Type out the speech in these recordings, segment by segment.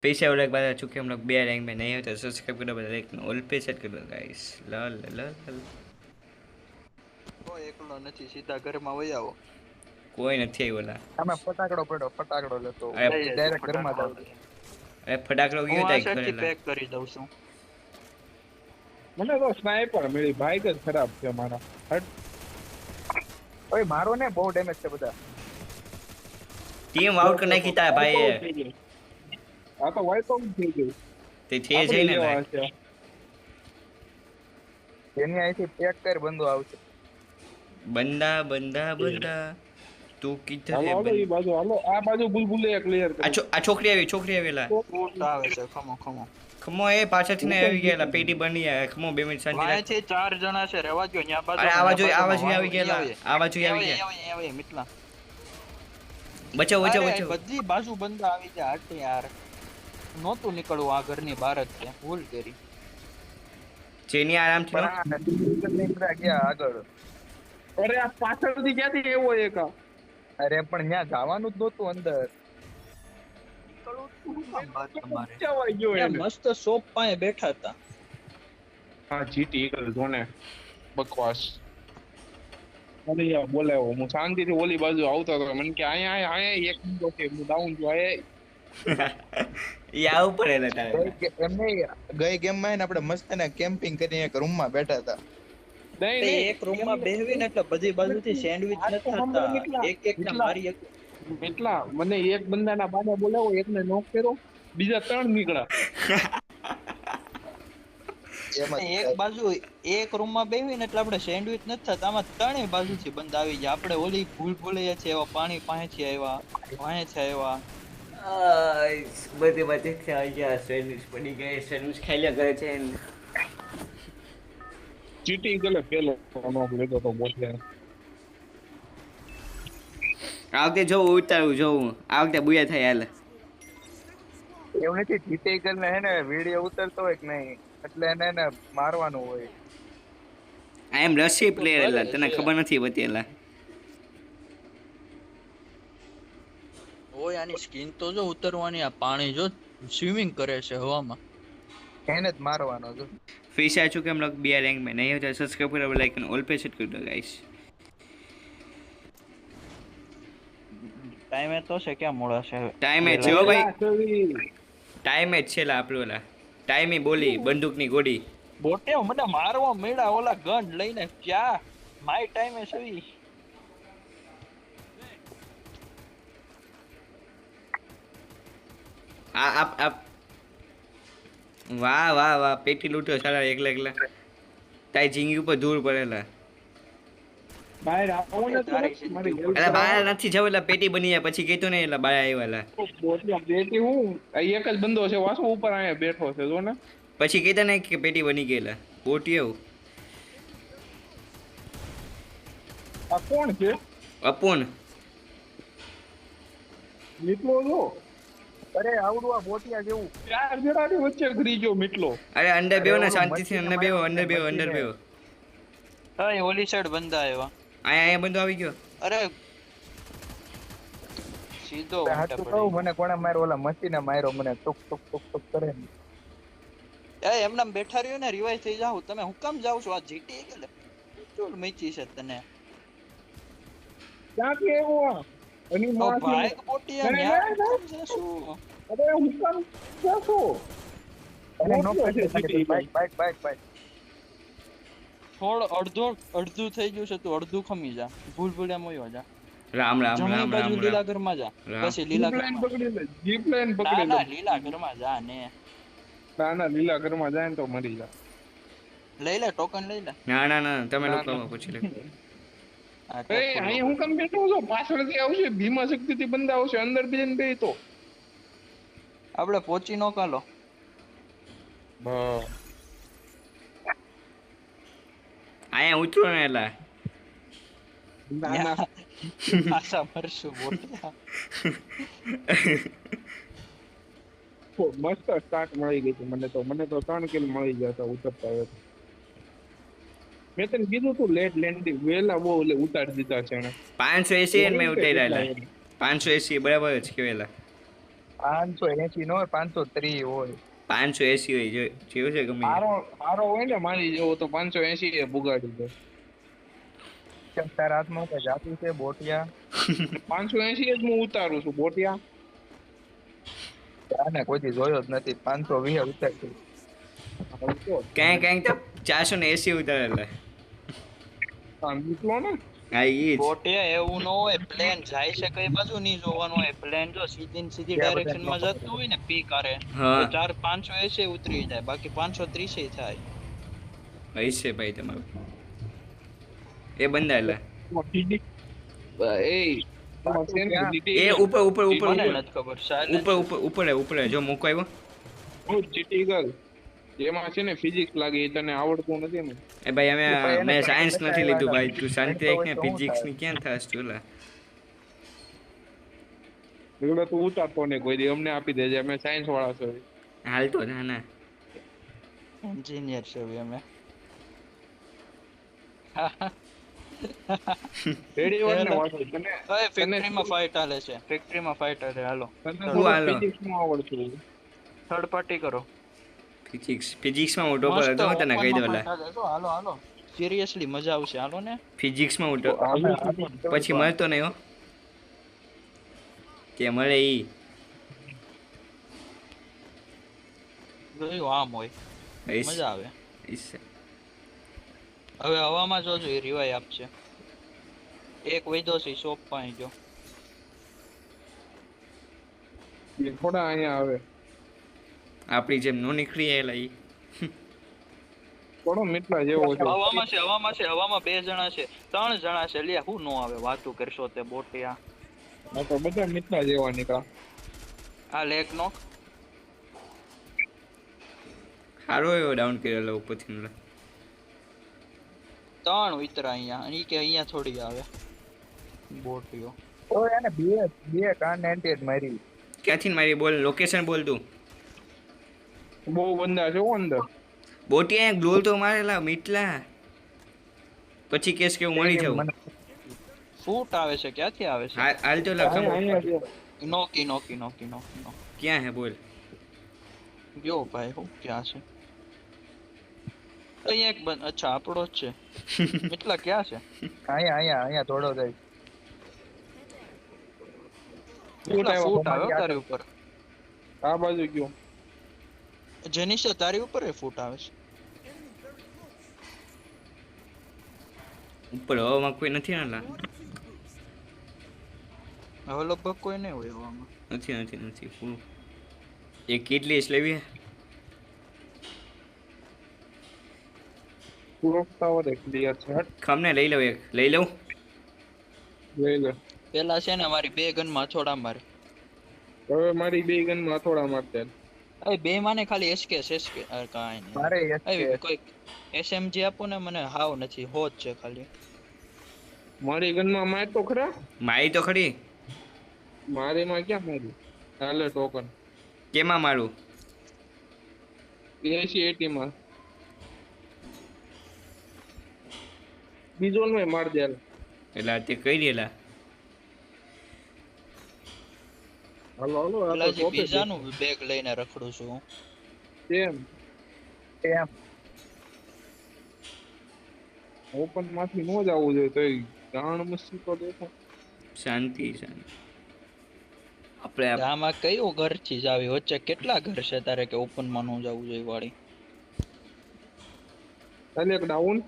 पेश है एक बार चूंकि हम लोग बे रैंक में नहीं होते सब्सक्राइब करो लाइक ऑल पे सेट कर दो गाइस लल लल ઓ એકલો નથી સીધા ઘરમાં વહી આવો कोई नहीं आई बोला આમાં ફટાકડો પડ્યો ફટાકડો લેતો अरे લઈ લેજો ડાયરેક્ટ ઘરમાં જ ફટાકડો આવી अरे फटाकड़ो હું गयो આ था સાઈડથી घरेला પેક કરી દઉં છું મને તો સ્નાઈપર મળી બાઈક જ ખરાબ છે મારા હટ ઓય મારો ને બહુ ડેમેજ છે બધા टीम आउट करने की था भाई આ તો વાઇપ આઉટ થઈ ગયું ते थे जई ने લેવા लाइक છે એની અહીંથી પેક कर બંધો આવશે बंदा बंदा बंदा तू किधर હાલો है હાલો ઈ બાજુ હાલો આ બાજુ બુલબુલે ક્લિયર કરી आ छोकरी આવી લા ઊંટ આવે છે ખમો ખમો ખમો એ પાછળથી ને આવી ગયેલા પેટી બની આ ખમો 2 મિનિટ શાંતિ રાખ વાંચે 4 જણા છે રહેવા દો ન્યા બાજુ અરે આવા જોઈએ આવી ગયેલા આવા જોઈએ આવી ગયા આવે મિતલા બચાવ બચાવ અરે, બચાવ બધી બાજુ બંદા આવી જાય હટ યાર નહોતું નીકળવું આ ઘરની બહાર જ છે ભૂલ કરી જેની આરામથી પણ નો આ નથી બધા ગયા આગળ અરે આ પાછળથી ક્યાંથી એવો એક અરે પણ ત્યાં જવાનું જ નહોતું અંદર નીકળવું શું કામ બહાર તમારે જવાઈ ગયો ત્યાં એને મસ્ત શોપ પાસે બેઠા હતા હા જીટી કર જોને બકવાસ અરે યાર બોલાવો હું શાંતિથી ઓલી બાજુ આવતો હતો મને કે અહીંયા એક મિનિટ છે હું ડાઉન જો ઈ આવું પડેલા તારે એમને ગઈ ગેમ માં આપણે મસ્ત ને કેમ્પિંગ કરીને એક રૂમ માં બેઠા હતા નહીં તે એક રૂમમાં બેહવીને એટલે બધી બાજુથી સેન્ડવિચ ન થતા એક એક ને મારી એક એટલા મને એક બંદાના બાને બોલાવો એકને નોક કર્યો બીજા 3 નીકળ્યા એમ જ એક બાજુ એક રૂમમાં બેહવીને એટલે આપણે સેન્ડવિચ ન થતા આમાં ત્રણેય બાજુથી બંધ આવી જાય આપણે ઓલી ભૂલ ભૂલૈયા છે એવા પાણી પાસેથી આવ્યા વાંહેથી આવ્યા બધી બધી આવી ગયા સેન્ડવિચ પડી ગઈ સેન્ડવિચ ખાઈ લ્યા કરે છે જીટી ગલે પેલો નોક લીધો તો બોલે આ વખતે જોઉં ઉતારું જોઉં આ વખતે બુયા થાય હાલ એવું નથી જીતે કરીને હે ને વિડીયો ઉતરતો હોય કે નહીં એટલે એને મારવાનું હોય આઈ એમ રશી પ્લેયર એલા તને ખબર નથી બતેલા ઓય આની સ્કિન તો જો ઉતરવાની આ પાણી જો સ્વિમિંગ કરે છે હવામાં એને જ મારવાનો જો फिर से आ चुके हम लोग बी आर रैंक में नहीं होता सब्सक्राइब करो बेल आइकन ऑल पे सेट कर दो गाइस ટાઈમે તો છે ક્યાં મોડા છે टाइम है जो भाई टाइम है छेला આપણોલા ટાઈમ ही બોલી બંદૂકની ગોળી બોટે મને મારવા મળ્યા ઓલા ગન લઈને ક્યાં માય ટાઈમે સવી આ વાહ વાહ વાહ પેટી લૂટ્યો સાલા એકલા એકલા તારી જિંદગી ઉપર ધૂળ પડેલા બહાર આવો ને તો મારી એટલે બહાર નથી જવું એટલે પેટી બની જાય પછી કહેતો ને એટલે બહાર આવ્યા બોટિયા બેટી હું આ એક જ બંદો છે વાસો ઉપર અહીંયા બેઠો છે જો ને પછી કહેતા ને કે પેટી બની ગયેલા બોટી એવું આ કોણ છે અપૂન મિત્રો જો અરે આવડું આ બોટિયા જેવું ચાર જણાની વચ્ચે ઘરી ગયો મિટલો અરે અંદર બેહો ને શાંતિથી અંદર બેહો અંદર બેહો અંદર બેહો હા ઓલી સાઈડ બંદા આવ્યા અહીંયા બંધો આવી ગયો અરે સીધો હાચું કહું મને કોણે માર્યો ઓલા મસીને માર્યો મને ટુક ટુક ટુક ટુક કરે ને એ એમના બેઠા રહ્યો ને રિવાઇવ થઈ જાવ તમે હું કામ જાવ છો આ જીટી કે ચોલ મેચી છે તને ક્યાંથી આવ્યો આ એની ઓ માં ભાઈ બોટિયા નહીં, ન્યા નહીં, નહીં. કેમ જશું અરે હું કામ જાશો અને નો બોટિયો છે જીટી. બાઈક બાઈક બાઈક બાઈક થોડ અડધું થઈ ગયું છે તું અડધું ખમી જા ભૂલ ભૂલ્યા મોયો જા રામ રામ જમણી રામ બાજુ રામ લીલા રામ ઘરમાં જા રામ. પછી લીલા જીપ લાઈન ઘરમાં પકડી લે જીપ લાઈન ના પકડી ના લે લીલા ઘરમાં જા ને ના લીલા ઘરમાં જાય ને તો મરી જા લઈ લે ટોકન લઈ લે ના ના ના તમે લોકો પૂછી લે આ એ અહીં હું કેમ બેઠો છું પાછળથી આવશે ભીમા શક્તિથી બંદા આવશે અંદર બેન બે તો આપણે પહોંચી નો કાલો અહીંયા ઉતરો ને એલા ના ના આશા મરશું બોટિયા મસ્ત સ્ટાર્ટ મળી ગઈ હતી મને તો 3 કિલ મળી ગયા હતા ઉતરતા હોય મેં તને કીધું તું લેટ લેન્ડિંગ વેલા બહુ ઉતારી દીધા છે એને 580 મેં ઉતાર્યા 580 બરાબર જ કેવેલા 580 નો હોય, 530 હોય. 580 હોય જેવું છે ગમે એ. સારો હોય ને મારી જેવો તો 580 એ બુગાડી દે. કેમ તારા હાથમાં કઈ જાતું છે બોટિયા? 580 જ હું ઉતારું છું બોટિયા. આને કોઈથી જોયો જ નથી. 520 ઉતારતી. ક્યાંય તો 480 ઉતારેલા. નીકળો ને હા ઈ જ. બોટિયા એવું ન હોય, પ્લેન જાય છે કઈ બાજુ નહીં જોવાનું હોય. પ્લેન જો સીધી ને સીધી ડાયરેક્શન માં જતું હોય ને પી કરે હા. તો 580 ઉતરી જાય, બાકી 530 થાય. હશે ભાઈ તમારું. એ બંધાયેલા. એ ઉપર ઉપર ઉપર મને ઉપર નથી ખબર. ઉપર ઉપર ઉપર ઉપર જો મૂકો આવ્યો. ચીટી ગલ એમાં છે ને ફિઝિક્સ લાગે, એ તને આવડતું નથી ને. એ ભાઈ અમે ઉપર એને મેં પણ સાયન્સ કેટલા નથી લીધું આવ્યા ભાઈ, હતા? તું શાંતિ રાખ ને. તો હું ફિઝિક્સ ની થાય? ક્યાં થાસ ચૂલા. એવડો તું ઉતારતો ને કોઈ દી, અમને આપી દેજે, અમે સાયન્સ વાળા છો. હાલ તો ના ના. એન્જિનિયર છે હવે અમે. રેડી વર ને વાસો તને ઓય ફેક્ટરીમાં ફાઇટ હાલે છે, ફેક્ટરીમાં ફાઇટ હાલે. હાલો હું હાલો. ફિઝિક્સ નું આવડતું. થર્ડ પાર્ટી કરો. ફિઝિક્સમાં હું ટોપર હતો, હું તને કહી દઉં. હાલો હાલો સિરિયસલી મજા આવશે. હાલો ને ફિઝિક્સમાં હું પછી મળતો નહીં હો. કે મળે ઈ જોયું આમ હોય મજા આવે. હશે. હવે હવામાં જોજો એ રિવાઈ આપશે. એક વૈદો છે શોપ પાસે જો. એ થોડા અહીંયા આવે. આપણી જેમ નો નીકળી આયેલા ઈ. થોડો મીટલા જેવો છે. હવામાં છે, હવામાં છે, હવામાં 2 જણા છે, 3 જણા છે. લ્યા હું નો આવે વાતું કરશો તે બોટિયા. આ તો બધા મીટલા જેવા નીકળા. આ લેગ નોક સારો એવો ડાઉન કરેલો ઉપરથી ને. 3 ઉતરા અહીંયા અને ઈ કે અહીંયા થોડી આવે બોટિયો. તો એને બે કાન 98 મારી. ક્યાંથી મારી બોલ લોકેશન બોલ તું. બહુ બંદા છે હો અંદર. બોટિયા ગ્લોલ તો મારેલા મીટલા. પછી કેસ કે હું મળી જાઉં. ફૂટ આવે છે, ક્યાંથી આવે છે? હાલ તો લખ. અહીંયા છે. નોકી નોકી નોકી નોકી નોકી. ક્યાં હે બોલ. જો ભાઈ હું ક્યાં છે? અહીંયા એક બંધ. અચ્છા આપણો જ છે. એટલા ક્યાં છે? અહીંયા થોડો જાય. કેટલા ફૂટ આવે તારી ઉપર? આ બાજુ ગયો. જેનિશા તારી ઉપર એ ફૂટ આવે છે. ઉપર હવામાં કોઈ નથી ને લા. હવે લગભગ કોઈ નહીં હોય હવામાં. નથી નથી નથી ફૂલ. એ કેટલી લેવી. પૂરો ટાવર ક્લિયર છે. હટ ખમને લઈ લઉં એક લઈ લઉં. લઈ લે. પેલા છે ને મારી 2 ગન માં છોડા મારે. હવે મારી 2 ગન માં થોડા મારતે. અરે 2 માને ખાલી એસકે કાઈ નહીં. મારે અરે કોઈ એસએમજી આપો ને મને. હાવ નથી હોત છે ખાલી. મારી ગન માં માર તો ખરા. મારી તો ખરી. મારી માં ક્યાં મારી? હાલે ટોકન. કેમાં મારું? 80 માં. બીજો ને માર દે. એટલે તે કહી દેલા. હાલો હાલો આ પેલા તો જે ટોપે પીઝાનું બેગ લઈને રખડું છું હું. કેમ એમ ઓપન માંથી નો જવું જોઈએ તો જાણ મસ્તી તો દેખો. શાંતિ શાંતિ. આપણે આમાં કયું ઘર થી જાવી વચ્ચે કેટલા ઘર છે તારે કે ઓપન માં નો જવું જોઈએ વાળી? ચાલે એક ડાઉન.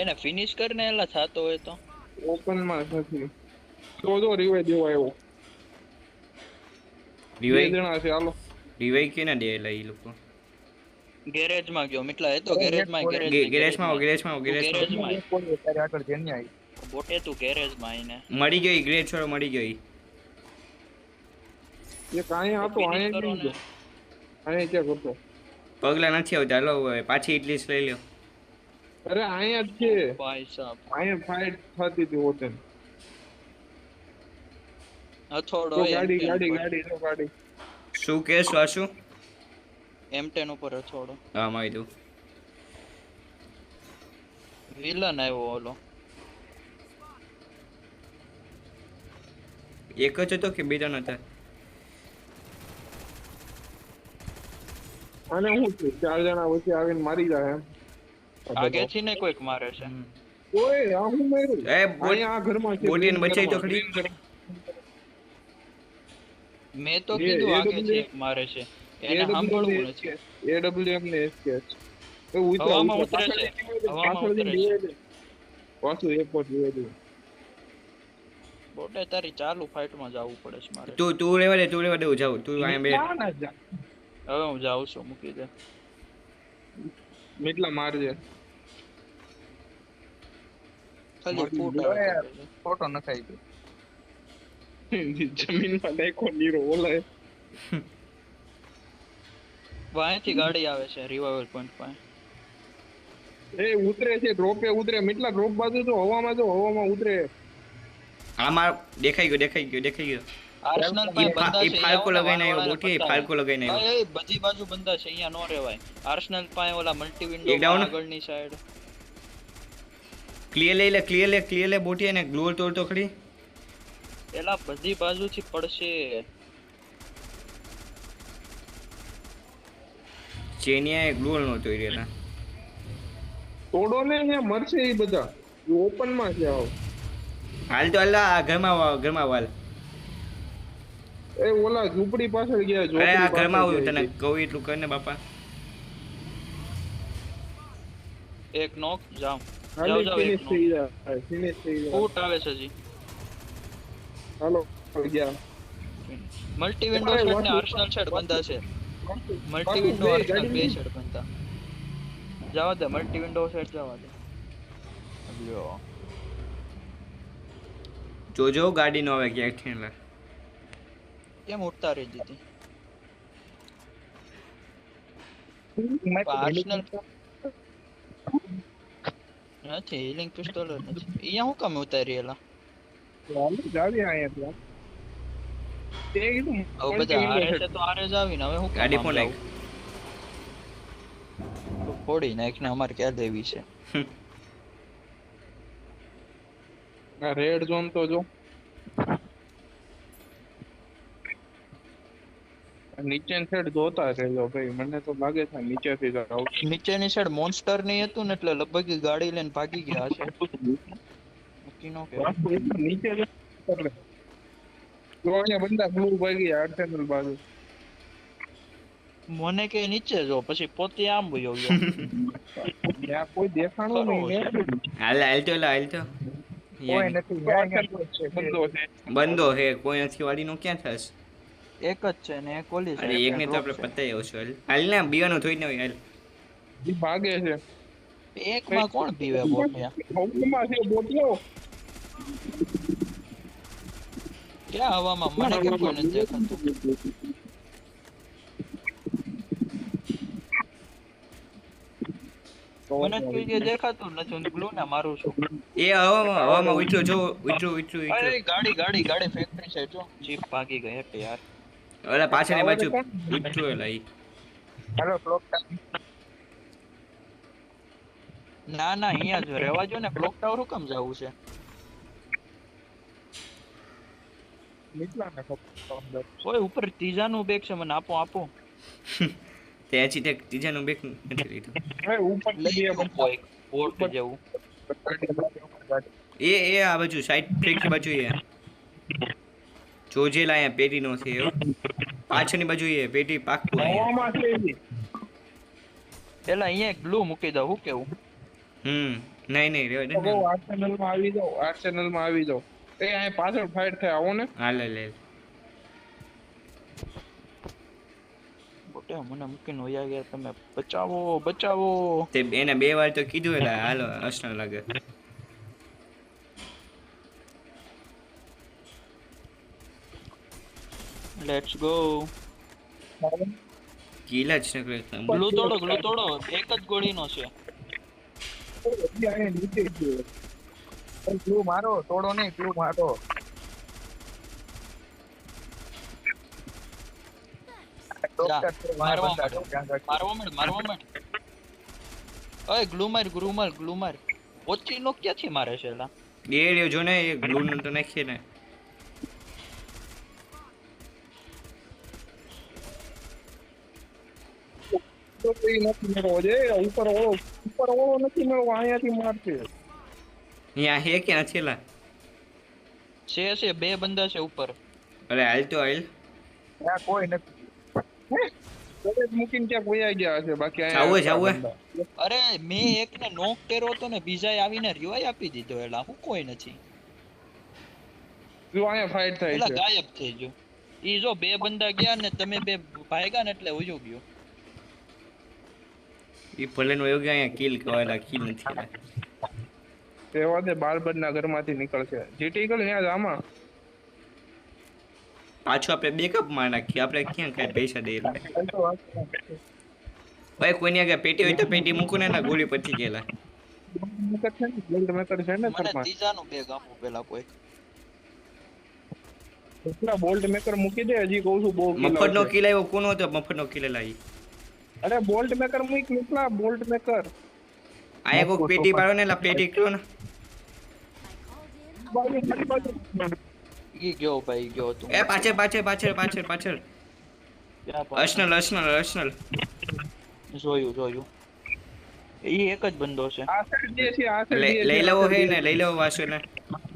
એને ફિનિશ કરીને એલા થાતો હોય તો ઓપન માં નથી. તો જો રિવાઈ દેવા આવ્યો. બે રિવાઈ જણા છે હાલો. રિવાઈ કેને દેલા ઈ લોકો. ગેરેજ માં ગયો મિટલા. એ તો ગેરેજ માં ગેરેજમાં આવો ગેરેજમાં આવો ગેરેજમાં. તારે આગળ જેની આવી. બોટે તું ગેરેજ માં આઈને મળી ગઈ ગ્રેડ છોડો મળી ગઈ. એક અહીંયા હતો Finish અહીંયા કરો નહીં ને. ગયો. અહીંયા ક્યાં કરતો. પગલા નથી આવતા. હાલો હવે પાછી ઇડલી લઈ લ્યો. અરે અહીંયા જ છે. ભાઈ સાહેબ અહીંયા ફાઇટ થતી હતી હોતે. અથોડો તો ગાડી ગાડી ગાડી તો ગાડી. શું કે શ્વાસુ? M10 ઉપર અથોડો. હા મારી દઉં. વિલન આવ્યો ઓલો. એક જ હતો કે બે ત્રણ હતા? અને હું છું 4 જણા વચ્ચે આવીને મારી જાય એમ આગેથી ને કોઈક મારે છે. ઓય આ હું માર્યું એ બોટ અહીંયા આ ઘરમાં છે બોટીને green બચાવી તો ઘરમાં, ખરી. green ઘરમાં. મેં તો એ કીધું AWM આગેથી એક મારે છે. એને સાંભળવું નથી. AWM ને SKS એ ઉતરા હવામાં ઉતરા ઉતરે છે. હવામાં પાછળથી ઉતરે છે. જોઈ લે. પાછું એક પોટ જોઈ લે. બોટે તારી ચાલુ ફાઇટમાં જવું પડે છે મારે. તું રેવા દે હું જાઉં. તું અહીંયા બે ના ના જા. હવે હું જાઉં છું, મૂકી દે. કેટલા મારજે ખાલી ફૂટ ઓય, આવે છે. ફોટો નખાઈ દે. જમીનમાં નાખો નીરો ઓલાય વાંયથી ગાડી આવે છે રિવાઇવલ પોઈન્ટ પાસે. એ ઉતરે છે ડ્રોપે ઉતરે કેટલા ડ્રોપ બાજુ તો હવામાં ઉતરે આમાં દેખાઈ ગયો. આર્સેનલ પાસે બંદા એ છે. ફાલ્કો અહીંયા લગાઈને આવ્યો વાળાને બોટી, પતાવો. ફાલ્કો લગાઈને આવ્યો. ભાઈ, એ બધી બાજુ બંદા છે, અહીંયા નો રહેવાય. આર્સેનલ પાસે ઓલા મલ્ટી એક વિન્ડો down. આગળની સાઈડ. ક્લિયર લે બોટી અને ગ્લોર તોડ તો ખરી. પેલા બધી બાજુથી પડશે. ચેનિયા ગ્લોર નહોતો એ રહેલા. તોડો ને અહીંયા મરશે એ બધા ઓપન માં છે આવ હાલ તો અલ્લા આ ઘરમાં વાલ. એ ઓલા ઝૂંપડી પાછળ ગયા અરે આ ઝૂંપડી ઘરમાં આવું પાછળ તને ગયા. કહું એટલું કર ને બાપા. એક નોક જાવ. હાલી જાવ, finish એક નો. થઈ જાય finish થઈ જાય ફૂટ આવે છે હજી. હાલો ગયા મલ્ટી વિન્ડો અરે, સેટ ને વાસુ. આર્સેનલ સેટ બંધા છે. મલ્ટી વાસુ, વિન્ડો બે આર્સેનલ બે ગાડી સેટ બંધા. જવા દે, મલ્ટી વિન્ડો સેટ જવા દે. લ્યો. જોજો ગાડી નો આવે ક્યાંક ઠેલા. કેમ ઉડતા રહી દીધી? મેં તો આર્સેનલ નથી, હીલિંગ પિસ્તોલ જ નથી. અહીંયા હું કામ ઉતારી એલા? હાલો જાવી અહીંયા તે કીધું હવે બધા હારે છે તો હારે જ આવીને હવે હું કામ ગાડી આમ ફોન જાઉં? તો ફોડી નાખ ને, અમારે ક્યાં દેવી છે? આ રેડ ઝોન તો જો નીચે સાઈડ જોતા રહેજો ભાઈ મને તો લાગે છે નીચેથી જ આવશે નીચેની સાઈડ મોન્સ્ટર નહીં હતું ને એટલે લગભગ ઈ ગાડી લઈને ભાગી ગયા હશે. નક્કી નો કહેવાય. નીચે જ એટલે જો અહીંયા બંદા બ્લુ ભાગી આર્સેનલ બાજુ મને કે નીચે જો, પછી પોતે આમ વયો ગયો. ત્યાં કોઈ દેખાણું ખરું નહીં છે. હાલ તો કોઈ નથી ન્યા ન્યા છે. બંધો છે બંધો હે કોઈ નથી વાડીનો ક્યાં થશે? એક જ છે ને એક ઓલી અરે છે. એકને તો આપણે પતાઈ આવશું. હાલ ને બીવાનું થોઈ ને હોય હાલ. ઈ ભાગે છે એકમાં કોણ પીવે બોટિયા? હવામાં છે બોટિયો ક્યાં હવામાં? મને કેમ કોઈ નથી દેખાતું? મને તો કોઈ દેખાતું જ નથી. હું ગ્લુ ને મારું છું. એ હવામાં ઉતરો. અરે ગાડી ફેક્ટરી છે જો. જીપ ભાગી ગઈ એટલે યાર. ઓલા પાછળની બાજુ ઉતરો એલા ઈ. હાલો ક્લોક ના અહીંયા જ રહેવા જો ને. ક્લોક ટાવર હું કામ જવું છે? નીચલા ને ખબર ઓય ઉપર ત્રીજાનું બેગ છે, મને આપો. ત્યાંથી તે ત્રીજાનું બેક નથી લીધું. હવે ઉપર લઈ આપો એક બોટ જેવું. એ આ બાજુ સાઈડ ફેક્ટરી બાજુ એ જોજેલા અહીંયા પેટી નો છે એવો. પાછળની બાજુ એ પેટી પાકું અહીંયા. હવામાં છે ઈ. પેલા અહીંયા એક ગ્લુ મૂકી દઉં. હું કેવું? નહીં રેવા દે તો ને. આર્સેનલ માં આવી જાઓ એ અહીં પાછળ ફાઇટ થાય આવો ને હાલ લે. બોટે મને મૂકીને વયા ગયા તમે. બચાવો. તે એને 2 વાર તો કીધું એલા હાલો અસર લાગે. Let's go. કીલા જ નકરે. ગ્લુ તોડો. એક જ ગોળીનો છે. હજી અહીંયા નીચે છે ક્લુ મારો, તોડો નહીં, ક્લુ મારો. ડોક્ટર છે, મારવા બંદા માંડો. છે, ધ્યાન રાખજો. મારવા માંડ. ઓય ગ્લુ માર. ઓછી નો ક્યાંથી મારે છે એલા? એ રહ્યો જો ને એ ગ્લુ નું તો નાખીએ ને. તો ઈ નથી મેળવો છે ઉપર ઓળો નથી મેળવો અહીંયાથી મારશે અહીંયા હે કે નથી લા? છે બે બંદા છે ઉપર. અરે હાલ તો હાલ. ત્યાં કોઈ નથી. કોલેજ મૂકીને ક્યાંક વયા ગયા હશે બાકી જાવું હે, જાવું હે. અરે મેં એકને નોક કર્યો હતો ને બીજાએ આવીને રિવાઈ આપી દીધો. એલા હું કોઈ નથી. જો અહીંયા ફાઇટ થાય એલા છે ગાયબ થઈ ગયો. ઈ જો બે બંદા ગયા ને તમે બે ભાગ્યા ને એટલે ઉયો ગયો. ઈ ભલે નો યોગ્ય અહીંયા કિલ કરેલા કિલ નથી લા. તે વાદે બાળબડના ઘરમાંથી નીકળશે જીટી ગલ ત્યાં જ આમાં પાછું આપણે બેકઅપ માં નાખીએ. આપણે ક્યાં કઈ પૈસા દઈએ એટલે. ભાઈ કોઈની આગળ પેટી હોય તો પેટી મૂકું ને એના ગોળી પછી ગયેલા. મેકર છે ને ગોલ્ડ મેકર છે ને મને ઘરમાં ત્રીજાનું બેગ આપો પેલા કોઈ. એટલા બોલ્ટ મેકર મૂકી દે હજી કહું છું બહુ kill મફત નો આવશે. કિલ આવ્યો કોનો હતો? મફત નો કિલ લાવી. અરે બોલ્ટ મેકર મૂક નીકળા બોલ્ટ મેકર આયા કોક પેટી પાડો ને લા પેટી કરો ને. ઈ ગયો ભાઈ ગયો તું. એ પાછળ પાછળ પાછળ પાછળ પાછળ. ક્યાં પાછળ? અર્સનલ. જોયું. ઈ એક જ બંદો છે. આ સાઈડ જે છે આ સાઈડ લઈ લેવો હે ને લઈ લેવો વાસો ને.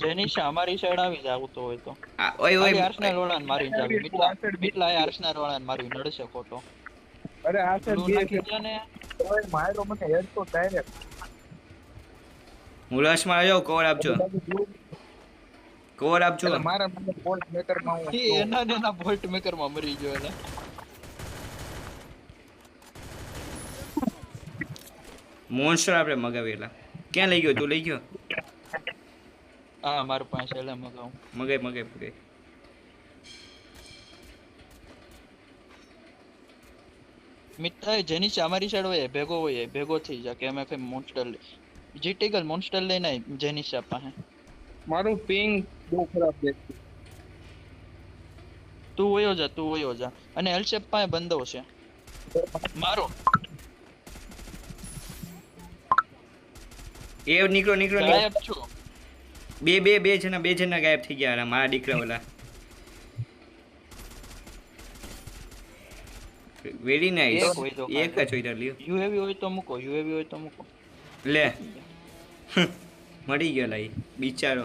જેનિશા અમારી સાઈડ આવી જ આવતો હોય તો. ઓય ખાલી ઓય આર્સેનલ વાળાને મારીને જાવી. બીટલા એ આર્સેનલ વાળાને મારી નડશે ખોટો. અરે આ બ્લુ સાઈડ નાખી દે ને. કોઈ માર્યો મને હેડ તો ડાયરેક્ટ. હું રશ માં આવ્યો. કવર આપજો. કવર આપજો. મારા મને બોલ્ટ મેકર માં હું ઈ એના બોલ્ટ મેકર માં મરી ગયો એને. મોન્સ્ટર આપણે મગાવેલા. ક્યાં લઈ ગયો? તું લઈ ગયો? હા મારી પાસે એટલે મગાવું. મગાઈ. મિત્ર જેનિશા અમારી સાઈડ હોય ભેગો થઈ જા કે અમે કઈ મોન્સ્ટર જીટીગલ મોન્સ્ટર લઈને આય જેનિશા પાસે. મારું પિંગ બહુ ખરાબ દેખ તું વયો જા અને એલશેપ પાસે બંધો છે મારો. એ નીકળો ગાયબ છો. બે જણા ગાયબ થઈ ગયા મારા દીકરા ઓલા. Very nice. એક હોય તો એક જ હોય લ્યો. યુએવી હોય તો મૂકો લે મળી ગયો લા ઈ બિચારો.